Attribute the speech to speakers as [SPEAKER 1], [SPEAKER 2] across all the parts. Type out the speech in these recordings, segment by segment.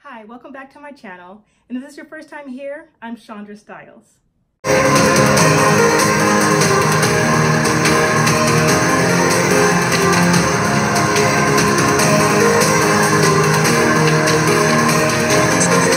[SPEAKER 1] Hi, welcome back to my channel. And if this is your first time here, I'm Shandra Stylez.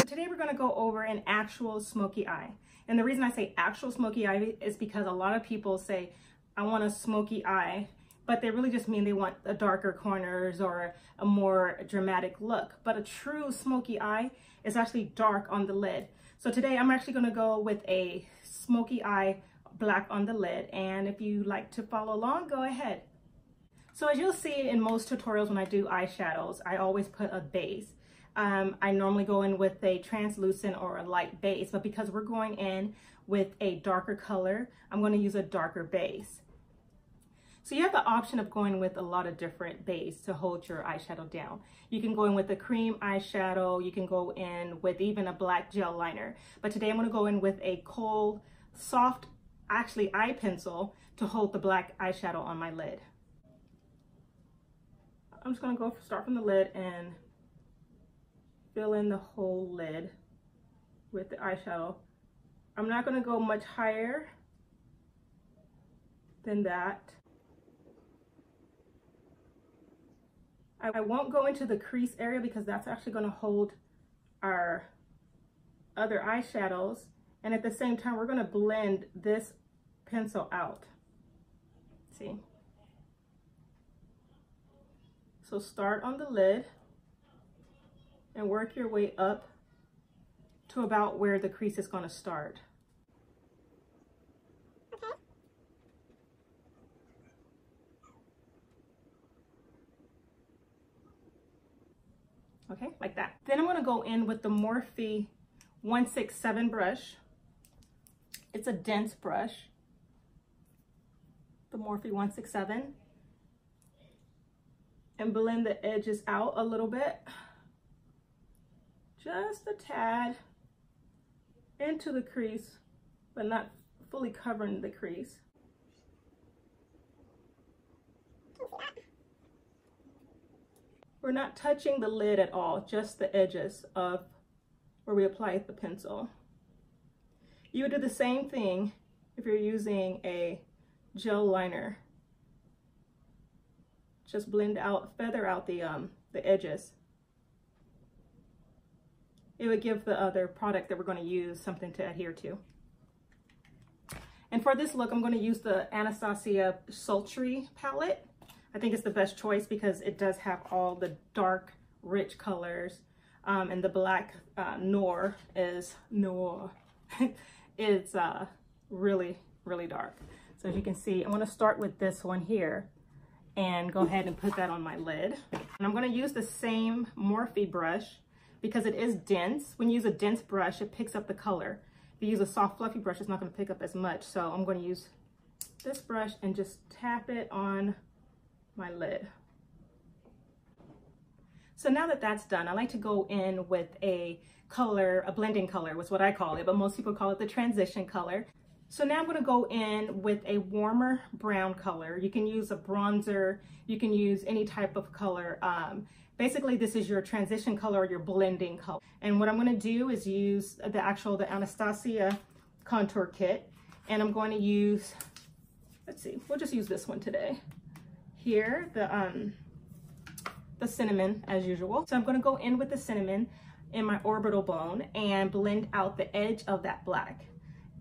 [SPEAKER 1] Today we're going to go over an actual smoky eye. And the reason I say actual smoky eye is because a lot of people say, I want a smoky eye, but they really just mean they want a darker corners or a more dramatic look. But a true smoky eye is actually dark on the lid. So today I'm actually going to go with a smoky eye black on the lid. And if you like to follow along, go ahead. So as you'll see in most tutorials when I do eyeshadows, I always put a base. I normally go in with a translucent or a light base, but because we're going in with a darker color, I'm going to use a darker base. So you have the option of going with a lot of different base to hold your eyeshadow down. You can go in with a cream eyeshadow, you can go in with even a black gel liner. But today I'm going to go in with a cold, soft, actually eye pencil to hold the black eyeshadow on my lid. I'm just going to start from the lid and fill in the whole lid with the eyeshadow. I'm not going to go much higher than that. I won't go into the crease area because that's actually going to hold our other eyeshadows. And at the same time, we're going to blend this pencil out. See? So start on the lid and work your way up to about where the crease is going to start. Okay, like that. Then I'm going to go in with the Morphe 167 brush. It's a dense brush, the Morphe 167, and blend the edges out a little bit, just a tad into the crease, but not fully covering the crease. We're not touching the lid at all, just the edges of where we applied the pencil. You would do the same thing if you're using a gel liner. Just blend out, feather out the edges. It would give the other product that we're going to use something to adhere to. And for this look, I'm going to use the ABH Sultry palette. I think it's the best choice because it does have all the dark, rich colors. And the black Noir is it's really, really dark. So as you can see, I'm going to start with this one here and go ahead and put that on my lid. And I'm going to use the same Morphe brush because it is dense. When you use a dense brush, it picks up the color. If you use a soft, fluffy brush, it's not going to pick up as much. So I'm going to use this brush and just tap it on my lid. So now that that's done, I like to go in with a color, a blending color was what I call it, but most people call it the transition color. So now I'm going to go in with a warmer brown color. You can use a bronzer, you can use any type of color. Basically, this is your transition color or your blending color. And what I'm going to do is use the Anastasia contour kit. And I'm going to use, let's see, we'll just use this one today. Here, the cinnamon as usual. So I'm going to go in with the cinnamon in my orbital bone and blend out the edge of that black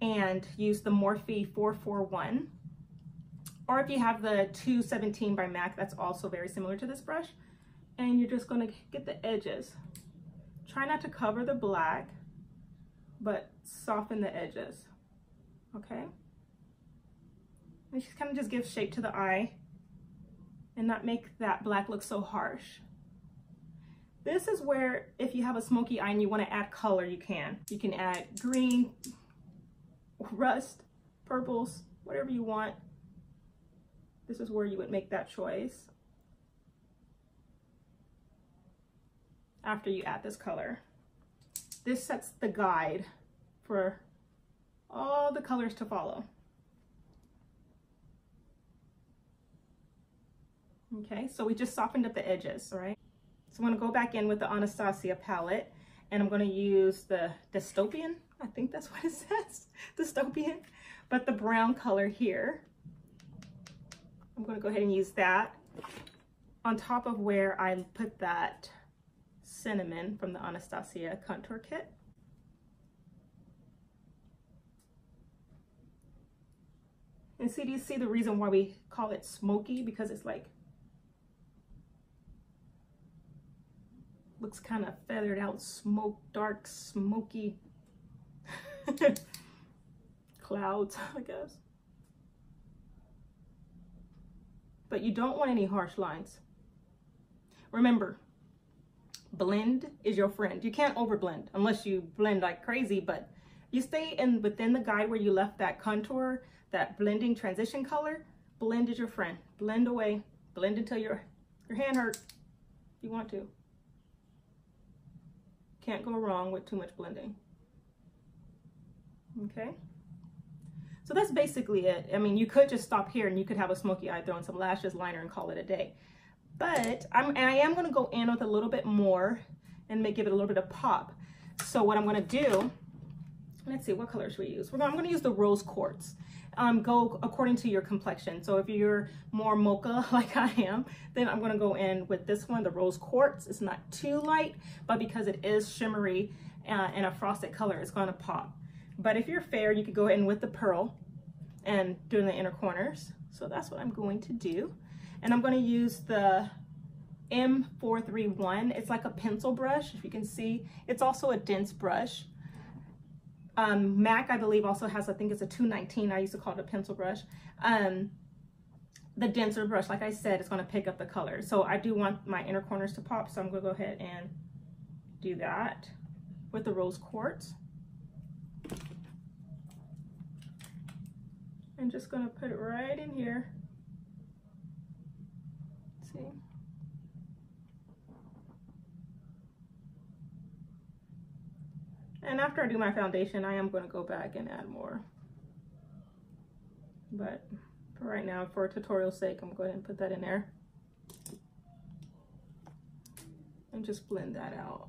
[SPEAKER 1] and use the Morphe 441. Or if you have the 217 by MAC, that's also very similar to this brush. And you're just going to get the edges. Try not to cover the black, but soften the edges. Okay? And just kind of just give shape to the eye and not make that black look so harsh. This is where, if you have a smoky eye and you want to add color, you can. You can add green, rust, purples, whatever you want. This is where you would make that choice after you add this color. This sets the guide for all the colors to follow. Okay, so we just softened up the edges, all right? So I'm gonna go back in with the Anastasia palette And I'm going to use the dystopian. I think that's what it says, dystopian. But the brown color here, I'm going to go ahead and use that on top of where I put that cinnamon from the Anastasia contour kit. And see, do you see the reason why we call it smoky? Because it's like, looks kind of feathered out, dark, smoky clouds, I guess. But you don't want any harsh lines. Remember, blend is your friend. You can't overblend unless you blend like crazy, but you stay within the guide where you left that contour, that blending transition color. Blend is your friend. Blend away. Blend until your hand hurts if you want to. Can't go wrong with too much blending. Okay. So that's basically it. I mean, you could just stop here and you could have a smoky eye, throw in some lashes, liner, and call it a day. But I am going to go in with a little bit more and give it a little bit of pop. So what I'm going to do, let's see, what color should we use? I'm going to use the rose quartz. Go according to your complexion. So if you're more mocha like I am, then I'm going to go in with this one, the rose quartz. It's not too light, but because it is shimmery and a frosted color, it's going to pop. But if you're fair, you could go in with the pearl and do in the inner corners. So that's what I'm going to do. And I'm going to use the M431. It's like a pencil brush, if you can see. It's also a dense brush. MAC, I believe, also has, I think it's a 219. I used to call it a pencil brush. The denser brush, like I said, is going to pick up the color. So I do want my inner corners to pop, so I'm going to go ahead and do that with the rose quartz. I'm just going to put it right in here. See? And after I do my foundation, I am going to go back and add more. But for right now, for tutorial's sake, I'm going to go ahead and put that in there. And just blend that out.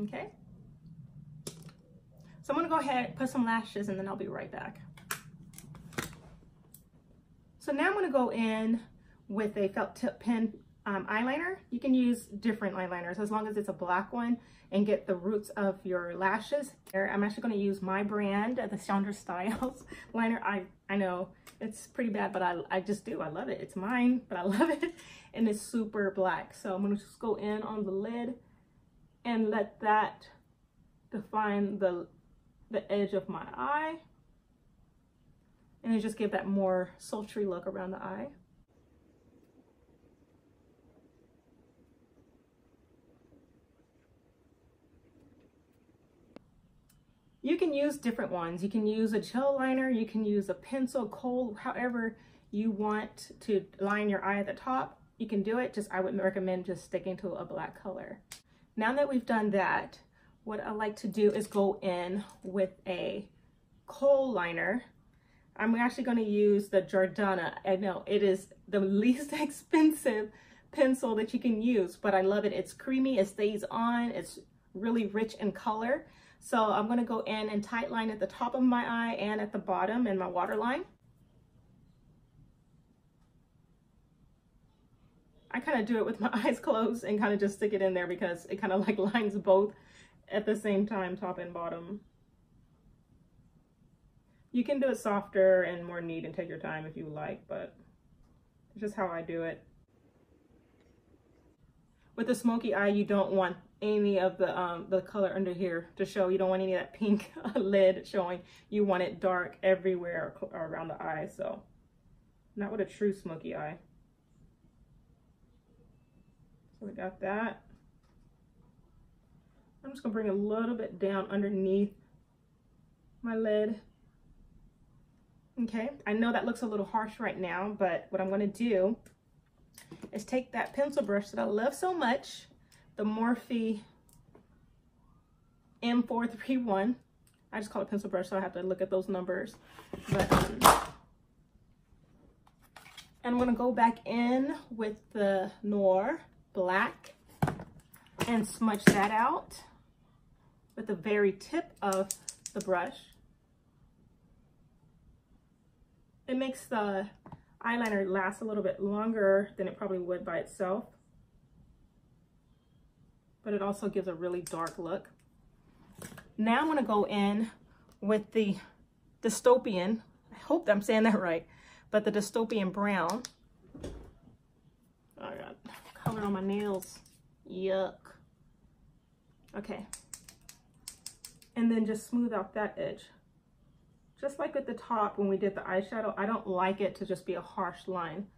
[SPEAKER 1] Okay. So I'm going to go ahead and put some lashes and then I'll be right back. So now I'm going to go in with a felt tip pen eyeliner. You can use different eyeliners as long as it's a black one and get the roots of your lashes. I'm actually going to use my brand, the Shandra Stylez liner. I know it's pretty bad, but I just do. I love it. It's mine, but I love it. And it's super black. So I'm going to just go in on the lid and let that define the edge of my eye. And then just give that more sultry look around the eye. You can use different ones. You can use a gel liner, you can use a pencil, kohl, however you want to line your eye at the top. You can do it, I would recommend just sticking to a black color. Now that we've done that, what I like to do is go in with a kohl liner. I'm actually going to use the Jordana. I know it is the least expensive pencil that you can use, but I love it. It's creamy, it stays on, it's really rich in color. So I'm going to go in and tight line at the top of my eye and at the bottom in my waterline. I kind of do it with my eyes closed and kind of just stick it in there because it kind of like lines both at the same time, top and bottom. You can do it softer and more neat and take your time if you like, but it's just how I do it. With the smoky eye, you don't want any of the color under here to show. You don't want any of that pink lid showing. You want it dark everywhere around the eye, so not with a true smoky eye. So we got that. I'm just gonna bring a little bit down underneath my lid. Okay, I know that looks a little harsh right now, but what I'm gonna do is take that pencil brush that I love so much, the Morphe M431. I just call it pencil brush, so I have to look at those numbers. But And I'm gonna go back in with the Noir Black and smudge that out with the very tip of the brush. It makes the eyeliner last a little bit longer than it probably would by itself, but it also gives a really dark look. Now I'm gonna go in with the Dystopian, I hope I'm saying that right, but the Dystopian Brown. Oh, I got color on my nails, yuck. Okay, and then just smooth out that edge. Just like at the top when we did the eyeshadow, I don't like it to just be a harsh line.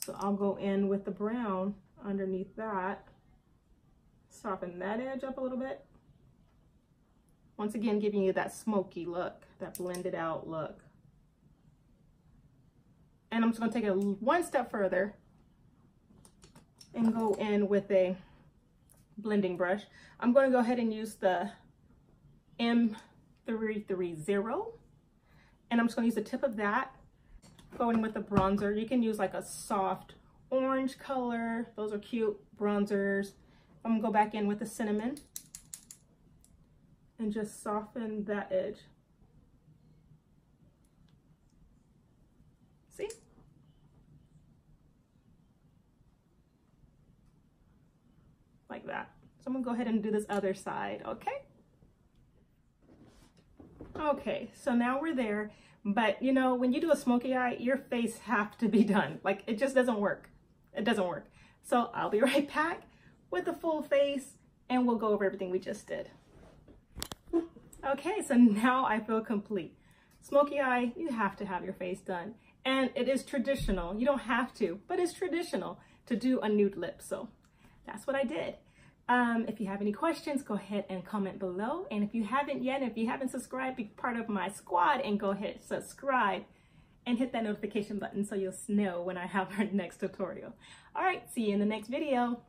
[SPEAKER 1] So I'll go in with the brown underneath that, soften that edge up a little bit. Once again, giving you that smoky look, that blended out look. And I'm just gonna take it one step further and go in with a blending brush. I'm gonna go ahead and use the M330. And I'm just gonna use the tip of that, go in with the bronzer. You can use like a soft orange color. Those are cute bronzers. I'm gonna go back in with the cinnamon and just soften that edge. See? Like that. So I'm gonna go ahead and do this other side, okay? Okay, so now we're there, but you know, when you do a smoky eye, your face have to be done. Like, it just doesn't work. It doesn't work. So I'll be right back with the full face and we'll go over everything we just did. Okay, so now I feel complete. Smoky eye, you have to have your face done. And it is traditional. You don't have to, but it's traditional to do a nude lip. So that's what I did. If you have any questions, go ahead and comment below. And if you haven't yet, if you haven't subscribed, be part of my squad and go ahead and subscribe and hit that notification button so you'll know when I have our next tutorial. All right, see you in the next video.